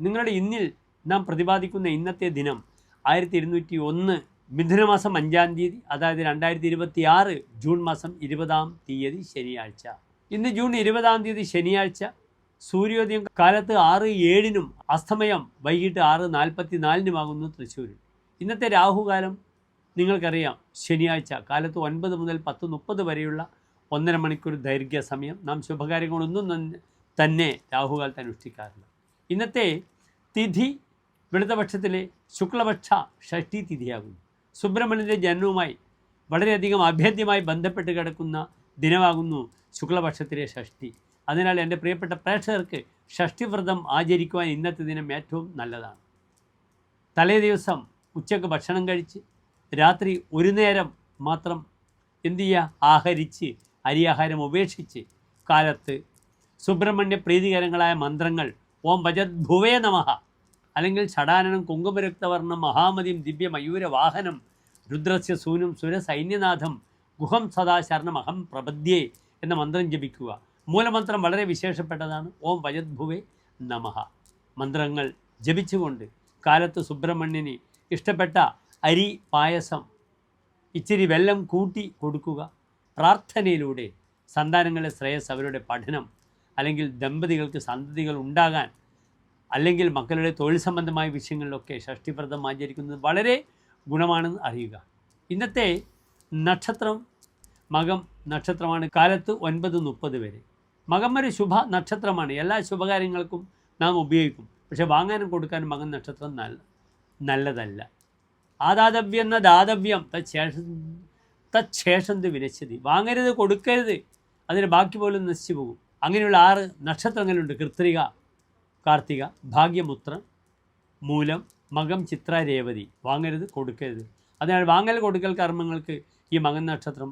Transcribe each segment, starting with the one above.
നിങ്ങളുടെ ഇന്നിൽ നാം പ്രതിപാദിക്കുന്ന ഇന്നത്തെ ദിനം 1201 മിഥുനമാസം 5-ാം തീയതി, അതായത് 2026 ജൂൺ മാസം 20-ാം തീയതി ശനിയാഴ്ച. ഇന്ന് ജൂൺ 20-ാം തീയതി ശനിയാഴ്ച. സൂര്യോദയം കാലത്ത് 6:07 അസ്തമയം വൈകിട്ട് 6:44 തൃശ്ശൂരിൽ. ഇന്നത്തെ രാഹുകാലം നിങ്ങൾക്കറിയാം. ശനിയാഴ്ച കാലത്ത് 9 മുതൽ 10:30 വരെയുള്ള 1.5 മണിക്കൂർ ദൈർഘ്യ സമയം. നാം ശുഭകാര്യങ്ങളൊന്നും തന്നെ രാഹുകാലത്ത് അനുഷ്ഠിക്കാറില്ല. ഇന്നത്തെ തിഥി വെളുത്തപക്ഷത്തിലെ ശുക്ലപക്ഷ ഷഷ്ഠി തിഥിയാകുന്നു. സുബ്രഹ്മണ്യൻ്റെ ജന്മവുമായി വളരെയധികം അഭേദ്യമായി ബന്ധപ്പെട്ട് കിടക്കുന്ന ദിനമാകുന്നു ശുക്ലപക്ഷത്തിലെ ഷഷ്ഠി. അതിനാൽ എൻ്റെ പ്രിയപ്പെട്ട പ്രേക്ഷകർക്ക് ഷഷ്ഠിവ്രതം ആചരിക്കുവാൻ ഇന്നത്തെ ദിനം ഏറ്റവും നല്ലതാണ്. തലേ ദിവസം ഉച്ചയ്ക്ക് ഭക്ഷണം കഴിച്ച് രാത്രി ഒരു നേരം മാത്രം എന്തു ചെയ്യുക, ആഹരിച്ച് അരിയാഹാരം ഉപേക്ഷിച്ച് കാലത്ത് സുബ്രഹ്മണ്യ പ്രീതികരങ്ങളായ മന്ത്രങ്ങൾ ഓം ഭജദ്ഭുവേ നമഃ, അല്ലെങ്കിൽ ഷടാനനം കുങ്കുമരക്തവർണം മഹാമതിം ദിവ്യ മയൂര വാഹനം രുദ്രസ്യ സൂനും സുരസൈന്യനാഥം ഗുഹം സദാ ശരണം അഹം പ്രപദ്യേ എന്ന മന്ത്രം ജപിക്കുക. മൂലമന്ത്രം വളരെ വിശേഷപ്പെട്ടതാണ്. ഓം ഭജദ്ഭുവേ നമഃ മന്ത്രങ്ങൾ ജപിച്ചുകൊണ്ട് കാലത്ത് സുബ്രഹ്മണ്യന് ഇഷ്ടപ്പെട്ട അരി പായസം ഇച്ചിരി വെള്ളം കൂട്ടി കൊടുക്കുക. പ്രാർത്ഥനയിലൂടെ സന്താനങ്ങളുടെ ശ്രേയസ്, അവരുടെ പഠനം, അല്ലെങ്കിൽ ദമ്പതികൾക്ക് സന്തതികൾ ഉണ്ടാകാൻ, അല്ലെങ്കിൽ മക്കളുടെ തൊഴിൽ സംബന്ധമായ വിഷയങ്ങളിലൊക്കെ ഷഷ്ഠിവ്രതം ആചരിക്കുന്നത് വളരെ ഗുണമാണെന്ന് അറിയുക. ഇന്നത്തെ നക്ഷത്രം മകം നക്ഷത്രമാണ്. കാലത്ത് 9:30 വരെ. മകം ഒരു ശുഭ നക്ഷത്രമാണ്. എല്ലാ ശുഭകാര്യങ്ങൾക്കും നാം ഉപയോഗിക്കും. പക്ഷെ വാങ്ങാനും കൊടുക്കാനും മകൻ നക്ഷത്രം നല്ലതല്ല. ആദാതവ്യം ദാതവ്യം തച്ഛേഷന്ത് വിനശ്യതി. വാങ്ങരുത്, കൊടുക്കരുത്, അതിന് ബാക്കി പോലും നശിച്ചു പോകും. അങ്ങനെയുള്ള 6 നക്ഷത്രങ്ങളുണ്ട്. കൃത്രിക, കാർത്തിക, ഭാഗ്യമുത്രൻ, മൂലം, മകം, ചിത്ര, രേവതി. വാങ്ങരുത്, കൊടുക്കരുത്. അതിനാൽ വാങ്ങൽ കൊടുക്കൽ കർമ്മങ്ങൾക്ക് ഈ മകൻ നക്ഷത്രം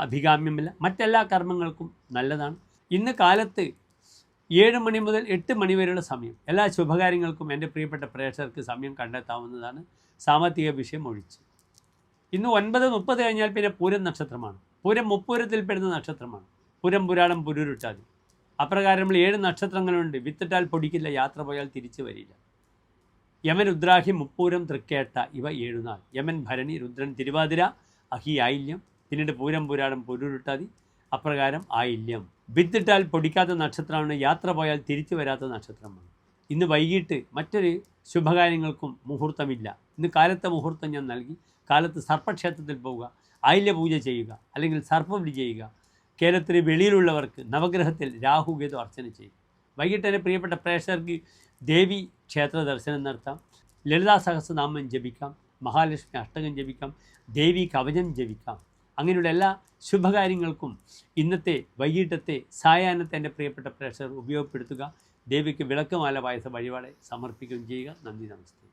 അഭികാമ്യമല്ല. മറ്റെല്ലാ കർമ്മങ്ങൾക്കും നല്ലതാണ്. ഇന്ന് കാലത്ത് 7 മണി മുതൽ 8 മണി വരെയുള്ള സമയം എല്ലാ ശുഭകാര്യങ്ങൾക്കും എൻ്റെ പ്രിയപ്പെട്ട പ്രേക്ഷകർക്ക് സമയം കണ്ടെത്താവുന്നതാണ്, സാമ്പത്തിക വിഷയം ഒഴിച്ച്. ഇന്ന് 9:30 കഴിഞ്ഞാൽ പിന്നെ പൂരം നക്ഷത്രമാണ്. പൂരം മുപ്പൂരത്തിൽപ്പെടുന്ന നക്ഷത്രമാണ്. പുരം, പുരാണം, പുരുരുട്ടാതി. അപ്രകാരമുള്ള 7 നക്ഷത്രങ്ങളുണ്ട്. വിത്തിട്ടാൽ പൊടിക്കില്ല, യാത്ര പോയാൽ തിരിച്ചു വരില്ല. യമൻ, രുദ്രാഹി, മുപ്പൂരം, തൃക്കേട്ട, ഇവ 7 നാൾ. യമൻ, ഭരണി, രുദ്രൻ, തിരുവാതിര, അഹി, ആയില്യം, പിന്നീട് പൂരം, പുരാണം, പുരുരുട്ടാതി. അപ്രകാരം ആയില്യം. വിത്തിട്ടാൽ പൊടിക്കാത്ത നക്ഷത്രമാണ്. യാത്ര പോയാൽ തിരിച്ചു വരാത്ത നക്ഷത്രമാണ്. ഇന്ന് വൈകിട്ട് മറ്റൊരു ശുഭകാര്യങ്ങൾക്കും മുഹൂർത്തമില്ല. ഇന്ന് കാലത്തെ മുഹൂർത്തം ഞാൻ നൽകി. കാലത്ത് സർപ്പക്ഷേത്രത്തിൽ പോവുക, ആയില്യ പൂജ ചെയ്യുക, അല്ലെങ്കിൽ സർപ്പബലി ചെയ്യുക. കേരളത്തിന് വെളിയിലുള്ളവർക്ക് നവഗ്രഹത്തിൽ രാഹുകേതു അർച്ചന ചെയ്യും. വൈകിട്ട് തന്നെ പ്രിയപ്പെട്ട പ്രേക്ഷകർക്ക് ദേവി ക്ഷേത്ര ദർശനം നടത്താം, ലളിതാ സഹസ്രനാമം ജപിക്കാം, മഹാലക്ഷ്മി അഷ്ടകം ജപിക്കാം, ദേവി കവചം ജപിക്കാം. അങ്ങനെയുള്ള എല്ലാ ശുഭകാര്യങ്ങൾക്കും ഇന്നത്തെ വൈകിട്ടത്തെ സായാഹ്നത്തെ എൻ്റെ പ്രിയപ്പെട്ട പ്രേക്ഷകർ ഉപയോഗപ്പെടുത്തുക. ദേവിക്ക് വിളക്കുമാല പായസ വഴിപാട് സമർപ്പിക്കുകയും ചെയ്യുക. നന്ദി, നമസ്തേ.